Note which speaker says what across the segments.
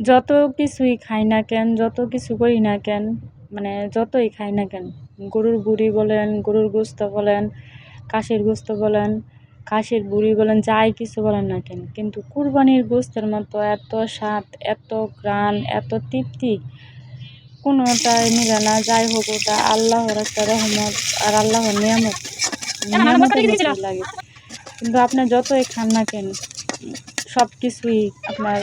Speaker 1: যত কিছুই খাই না কেন, যত কিছু করি না কেন, মানে যতই খাই না কেন, গরুর বুড়ি বলেন, গরুর গোস্ত বলেন, খাসির গোস্ত বলেন, খাসির বুড়ি বলেন, যাই কিছু বলেন না কেন, কিন্তু কুরবানির গোস্তের মতো এত স্বাদ, এত ঘ্রাণ, এত তৃপ্তি কোনোটাই মিলে না। যাই হোক, ওটা আল্লাহর একটা রহমত আর আল্লাহর নিয়ামতের মতোই লাগে। কিন্তু আপনি যতই খান না কেন, সব কিছুই আপনার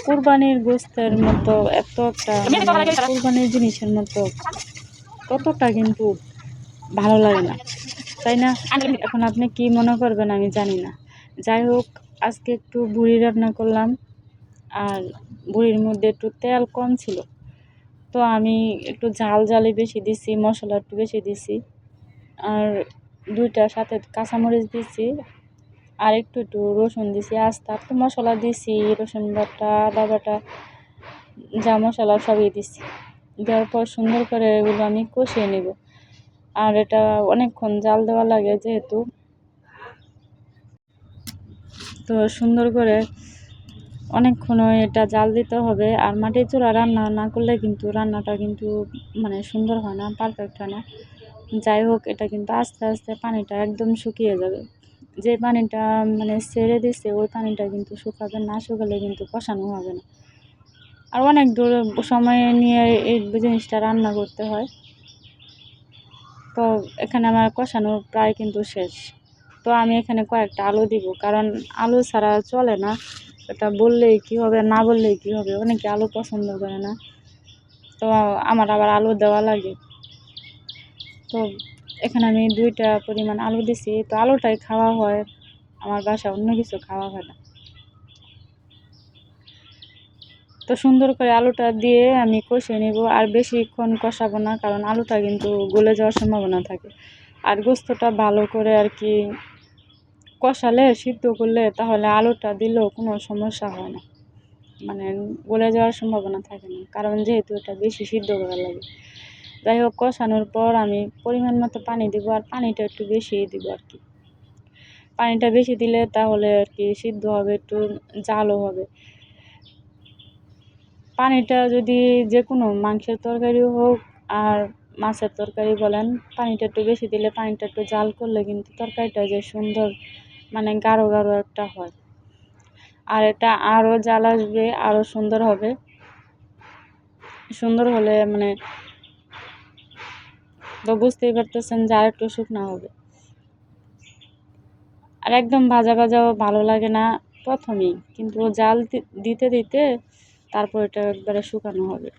Speaker 1: কুরবানির গোস্তের মতো এত একটা কুরবানির জিনিসের মতো ততটা কিন্তু ভালো লাগে না, তাই না? এখন আপনি কি মনে করবেন আমি জানি না। যাই হোক, আজকে একটু বুড়ি রান্না করলাম, আর বুড়ির মধ্যে একটু তেল কম ছিল, তো আমি একটু ঝাল বেশি দিছি, মশলা একটু বেশি দিছি, আর দুইটা সাথে কাঁচামরিচ দিছি, আর একটু রসুন দিছি, আস্তে একটু মশলা দিছি, রসুন বাটা, আদা বাটা, যা মশলা সবই দিছি। দেওয়ার পর সুন্দর করে এগুলো আমি কষিয়ে নেব। আর এটা অনেকক্ষণ জাল দেওয়া লাগে যেহেতু, তো সুন্দর করে অনেকক্ষণ এটা জাল দিতে হবে। আর মাটির চুলা রান্না না করলে কিন্তু রান্নাটা কিন্তু মানে সুন্দর হয় না, পারফেক্ট হয় না। যাই হোক, এটা কিন্তু আস্তে আস্তে পানিটা একদম শুকিয়ে যাবে। যে পানিটা মানে ছেড়ে দিচ্ছে ওই পানিটা কিন্তু শুকাবে না, শুকালে কিন্তু কষানো হবে না। আর অনেক দূর সময় নিয়ে এই জিনিসটা রান্না করতে হয়। তো এখানে আমার কষানো প্রায় কিন্তু শেষ। তো আমি এখানে কয়েকটা আলু দিব, কারণ আলু ছাড়া চলে না। এটা বললেই কি হবে, না বললেই কি হবে, অনেকে আলু পছন্দ করে না, তো আমার আবার আলু দেওয়া লাগে। তো এখানে আমি 2টা পরিমাণ আলু দিছি, তো আলুটাই খাওয়া হয় আমার বাসায়, অন্য কিছু খাওয়া হয় না। তো সুন্দর করে আলুটা দিয়ে আমি কষিয়ে নেব, আর বেশিক্ষণ কষাবো না, কারণ আলুটা কিন্তু গলে যাওয়ার সম্ভাবনা থাকে। আর গোস্তটা ভালো করে আর কি কষালে, সিদ্ধ করলে, তাহলে আলুটা দিলেও কোনো সমস্যা হয় না, মানে গলে যাওয়ার সম্ভাবনা থাকে না, কারণ যেহেতু এটা বেশি সিদ্ধ করা লাগে। যাই হোক, কষানোর পর আমি পরিমাণ মতো পানি দিব, আর পানিটা একটু বেশিই দিব আর কি। পানিটা বেশি দিলে তাহলে আর কি সিদ্ধ হবে, একটু জালও হবে। পানিটা যদি যে কোনো মাংসের তরকারি হোক আর মাছের তরকারি বলেন, পানিটা একটু বেশি দিলে, পানিটা একটু জাল করলে কিন্তু তরকারিটা যে সুন্দর মানে গাঢ় গাঢ় একটা হয়, আর এটা আরও জাল আসবে, আরও সুন্দর হবে। সুন্দর হলে মানে তো বুঝতেই পারতেছেন যে আর একটু শুকনা হবে। আর একদম ভাজা ভাজাও ভালো লাগে না প্রথমেই, কিন্তু জাল দিতে দিতে তারপর এটা একবারে শুকানো হবে।